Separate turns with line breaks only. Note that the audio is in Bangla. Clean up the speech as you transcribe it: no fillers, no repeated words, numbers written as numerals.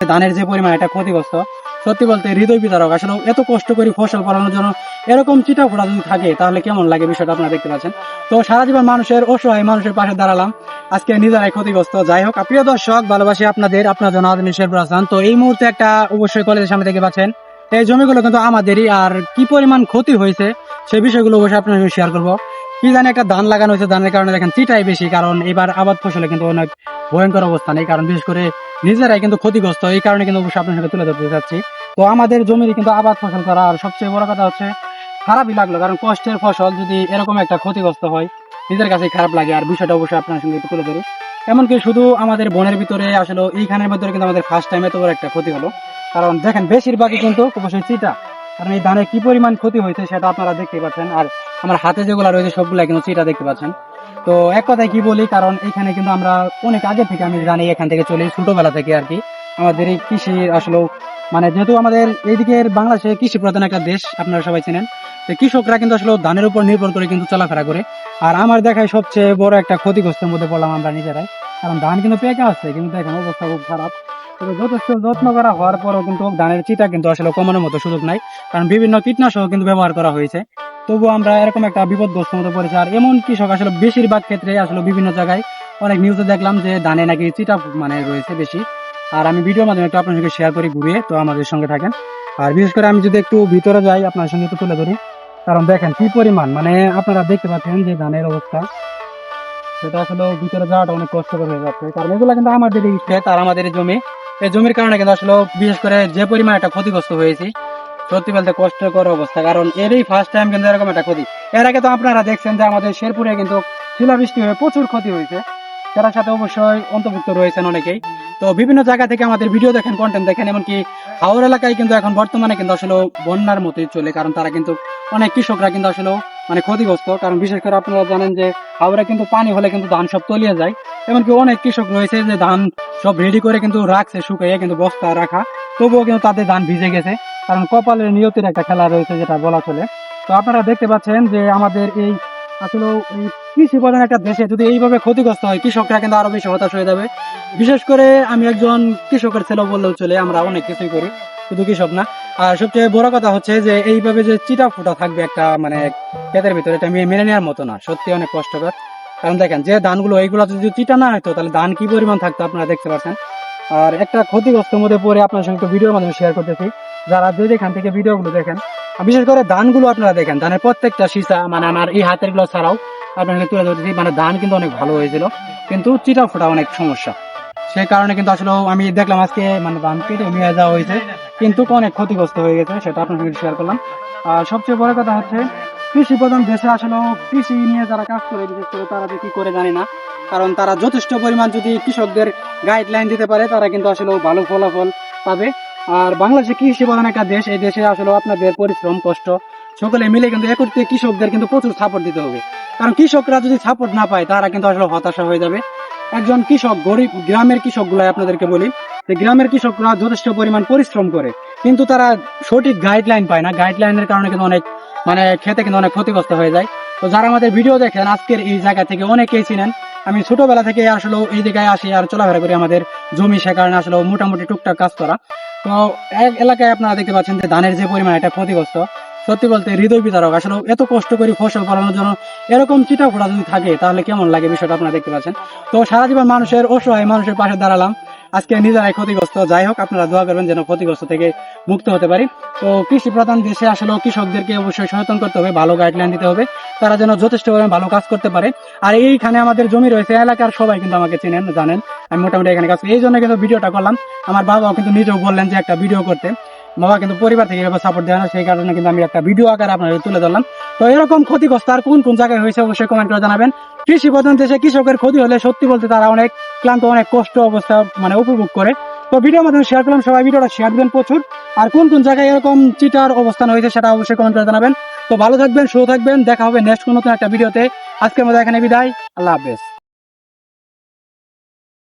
ধানের যে পরিমাণ এটা ক্ষতিগ্রস্ত, সত্যি বলতে হৃদয় বিদারক। আসলে এত কষ্ট করে ফসল ফলানোর জন্য এরকম চিটা ফোটা যদি থাকে তাহলে কেমন লাগে বিষয়টা আপনারা দেখতে পাচ্ছেন। তো সারা জীবন মানুষের অসহায় মানুষের পাশে দাঁড়ালাম, আজকে নিজেরাই ক্ষতিগ্রস্ত। যাই হোক, প্রিয় দর্শক, ভালোবাসি আপনাদের, আপনার জন্য আদরণীয় শেরপুর হাসান। তো এই মুহূর্তে একটা অবশ্যই কলেজের সামনে থেকে পাচ্ছেন এই জমিগুলো কিন্তু আমাদেরই, আর কি পরিমাণ ক্ষতি হয়েছে সেই বিষয়গুলো অবশ্যই আপনার সঙ্গে শেয়ার করবো। কি জানি একটা ধান লাগানো হয়েছে, ধানের কারণে দেখেন চিটাই বেশি, কারণ এবার আবাদ ফসলে কিন্তু অনেক ভয়ঙ্কর অবস্থা নেই, কারণ বিশেষ করে নিজেরাই কিন্তু ক্ষতিগ্রস্ত। এই কারণে কিন্তু অবশ্যই আপনার সাথে তুলে ধরতে চাচ্ছি। তো আমাদের জমির কিন্তু আবাদ ফসল করা, আর সবচেয়ে বড় কথা হচ্ছে খারাপই লাগলো, কারণ কষ্টের ফসল যদি এরকম একটা ক্ষতিগ্রস্ত হয় নিজের কাছে খারাপ লাগে। আর বিষয়টা অবশ্যই আপনার সঙ্গে একটু তুলে ধরি। এমনকি শুধু আমাদের বনের ভিতরে আসলে এইখানের ভিতরে কিন্তু আমাদের ফার্স্ট টাইম এত বড় একটা ক্ষতি হলো, কারণ দেখেন বেশিরভাগই কিন্তু অবশ্যই চিটা, কারণ এই ধানের কি পরিমাণ ক্ষতি হয়েছে সেটা আপনারা দেখতেই পাচ্ছেন। আর আমার হাতে যেগুলো রয়েছে সবগুলা কিন্তু চিটা দেখতে পাচ্ছেন। তো এক কথায় কি বলি, কারণ এখানে কিন্তু আমরা অনেক আগে থেকে আমি জানি, এখান থেকে চলি ছোটবেলা থেকে আর কি। আমাদের এই কৃষি আসলে মানে যেহেতু আমাদের এইদিকের বাংলাদেশে কৃষি প্রধান একটা দেশ, আপনারা সবাই চেনেন, তো কৃষকরা কিন্তু আসলে ধানের উপর নির্ভর করে কিন্তু চলাফেরা করে। আর আমার দেখায় সবচেয়ে বড় একটা ক্ষতিগ্রস্তের মধ্যে পড়লাম আমরা নিজেরাই, কারণ ধান কিন্তু পেকে আসছে, কিন্তু দেখেন অবস্থা খুব খারাপ। তবে যথেষ্ট যত্ন করা হওয়ার পরও কিন্তু ধানের চিটা কিন্তু আসলে কমানোর মতো সুযোগ নাই, কারণ বিভিন্ন কীটনাশক কিন্তু ব্যবহার করা হয়েছে। তবুও আমরা এরকম একটা বিপদগ্রস্ত মতো পড়েছি। আর এমন কৃষক আসলে বেশিরভাগ ক্ষেত্রে আসলে বিভিন্ন জায়গায় অনেক নিউজে দেখলাম যে ধানে নাকি চিটা মানে রয়েছে বেশি। আর আমি ভিডিওর মাধ্যমে একটু আপনার সঙ্গে শেয়ার করি ঘুরিয়ে, তো আমাদের সঙ্গে থাকেন। আর বিশেষ করে আমি যদি একটু ভিতরে যাই আপনার সঙ্গে একটু তুলে ধরি, কারণ দেখেন কি পরিমাণ, মানে আপনারা দেখতে পাচ্ছেন যে ধানের অবস্থা, সেটা আসলে ভিতরে যাওয়াটা অনেক কষ্টকর হয়ে যাচ্ছে। কারণ এগুলো কিন্তু আমাদের ক্ষেত আর আমাদের জমি, এই জমির কারণে কিন্তু আসলে বিশেষ করে যে পরিমাণ একটা ক্ষতিগ্রস্ত হয়েছি, সত্যি বলতে কষ্টকর অবস্থা। কারণ এরই ফার্স্ট টাইম কিন্তু এরকম একটা ক্ষতি। এর আগে তো আপনারা দেখছেন যে আমাদের শেরপুরে কিন্তু শিলাবৃষ্টি হয়ে প্রচুর ক্ষতি হয়েছে, তার সাথে অবশ্যই অন্তর্ভুক্ত রয়েছেন অনেকেই। তো বিভিন্ন জায়গা থেকে আমাদের ভিডিও দেখেন, কন্টেন্ট দেখেন, এমনকি হাওর এলাকায় কিন্তু এখন বর্তমানে কিন্তু আসলে বন্যার মতোই চলে, কারণ তারা কিন্তু অনেক কৃষকরা কিন্তু আসলে মানে ক্ষতিগ্রস্ত। কারণ বিশেষ করে আপনারা জানেন যে হাওরে কিন্তু পানি হলে কিন্তু ধান সব তলিয়ে যায়। এমনকি অনেক কৃষক রয়েছে যে ধান সব রেডি করে কিন্তু রাখছে শুকিয়ে, কিন্তু বস্তা রাখা, তবুও কিন্তু তাদের ধান ভিজে গেছে, কারণ কপালের নিয়তির একটা খেলা রয়েছে যেটা বলা চলে। তো আপনারা দেখতে পাচ্ছেন যে আমাদের এই আসলে এই কৃষি প্রধান একটা দেশে যদি এইভাবে ক্ষতিগ্রস্ত হয়, কৃষকরা কিন্তু আরো বেশি হতাশ হয়ে যাবে। বিশেষ করে আমি একজন কৃষকের ছেলে বললেও চলে, আমরা অনেক কিছুই করি, শুধু কৃষক না। আর সবচেয়ে বড় কথা হচ্ছে যে এইভাবে যে চিটা ফুটা থাকবে একটা মানে ক্ষেতের ভিতরে, এটা মেনে নেওয়ার মতো না, সত্যি অনেক কষ্টকর। কারণ দেখেন যে ধানগুলো এইগুলো যদি চিটা না হতো তাহলে ধান কি পরিমাণ থাকতো আপনারা দেখতে পাচ্ছেন। আর একটা ক্ষতিগ্রস্ত মধ্যে পড়ে আপনার সঙ্গে একটু ভিডিওর মাধ্যমে শেয়ার করতেছি, যারা যে যেখান থেকে ভিডিওগুলো দেখেন, বিশেষ করে ধানগুলো আপনারা দেখেন, ধানের প্রত্যেকটা সীসা, মানে আমার এই হাতের গুলো ছাড়াও আপনাকে তুলে ধরতেছি, মানে ধান কিন্তু অনেক ভালো হয়েছিল, কিন্তু চিটা ফোটা অনেক সমস্যা। সেই কারণে কিন্তু আসলে আমি দেখলাম আজকে মানে ধান কেটে নিয়ে যাওয়া হয়েছে, কিন্তু অনেক ক্ষতিগ্রস্ত হয়ে গেছে, সেটা আপনার সঙ্গে শেয়ার করলাম। আর সবচেয়ে বড় কথা হচ্ছে কৃষি প্রধান দেশে আসলে কৃষি নিয়ে যারা কাজ করে, বিশেষ করে তারা যে কি করে জানি না, কারণ তারা যথেষ্ট পরিমাণ যদি কৃষকদের গাইডলাইন দিতে পারে তারা কিন্তু আসলে ভালো ফলাফল পাবে। আর বাংলাদেশে কৃষি প্রধান একটা দেশ, এই দেশে আসলে আপনাদের পরিশ্রম কষ্ট সকলে মিলে কিন্তু একত্রে কৃষকদের কিন্তু প্রচুর সাপোর্ট দিতে হবে, কারণ কৃষকরা যদি সাপোর্ট না পায় তারা কিন্তু আসলে হতাশা হয়ে যাবে। একজন কৃষক, গরিব গ্রামের কৃষক গুলাই আপনাদেরকে বলি, যে গ্রামের কৃষকরা যথেষ্ট পরিমাণ পরিশ্রম করে, কিন্তু তারা সঠিক গাইডলাইন পায় না, গাইডলাইনের কারণে কিন্তু অনেক মানে খেতে কিন্তু অনেক ক্ষতিগ্রস্ত হয়ে যায়। তো যারা আমাদের ভিডিও দেখেন আজকের এই জায়গা থেকে অনেকেই চিনেন, আমি ছোটবেলা থেকে আসলে এই জায়গায় আসি আর চলাফেরা করি, আমাদের জমি সে কারণে আসলে মোটামুটি টুকটাক কাজ করা। তো এক এলাকায় আপনারা দেখতে পাচ্ছেন যে ধানের যে পরিমাণ এটা ক্ষতিগ্রস্ত, সত্যি বলতে হৃদয় বিদারক। আসলে এত কষ্ট করে ফসল ফলানোর জন্য এরকম চিটা ফোটা যদি থাকে তাহলে কেমন লাগে বিষয়টা আপনারা দেখতে পাচ্ছেন। তো সারা জীবন মানুষের অসহায় মানুষের পাশে দাঁড়ালাম, আজকে নিজেরাই ক্ষতিগ্রস্ত। যাই হোক, আপনারা দোয়া করবেন যেন ক্ষতিগ্রস্ত থেকে মুক্ত হতে পারি। তো কৃষি প্রধান দেশে আসলে কৃষকদেরকে অবশ্যই সচেতন করতে হবে, ভালো গাইডলাইন দিতে হবে, তারা যেন যথেষ্ট পরিমাণে ভালো কাজ করতে পারে। আর এইখানে আমাদের জমি রয়েছে, এলাকার সবাই কিন্তু আমাকে চেনেন, জানেন আমি মোটামুটি এখানে কাজ করি, এই জন্য কিন্তু ভিডিওটা করলাম। আমার বাবাও কিন্তু নিজেও বললেন যে একটা ভিডিও করতে, বাবা কিন্তু পরিবার থেকে এভাবে সাপোর্ট দেয় না, সেই কারণে কিন্তু আমি একটা ভিডিও আকারে আপনাদের তুলে ধরলাম। তো এরকম ক্ষতিগ্রস্ত আর কোন কোন জায়গায় হয়েছে অবশ্যই কমেন্ট করে জানাবেন। কৃষি প্রধান দেশে কৃষকের ক্ষতি হলে সত্যি বলতে তারা অনেক ক্লান্ত, অনেক কষ্ট অবস্থা মানে উপভোগ করে। তো ভিডিওর মাধ্যমে শেয়ার করলাম, সবাই ভিডিওটা শেয়ার দিবেন প্রচুর। আর কোন কোন জায়গায় এরকম চিটার অবস্থান হয়েছে সেটা অবশ্যই কমেন্ট করে জানাবেন। তো ভালো থাকবেন, সুস্থ থাকবেন, দেখা হবে নেক্সট কোনো নতুন একটা ভিডিওতে। আজকের মতো এখানে বিদায়, আল্লাহ হাফেজ।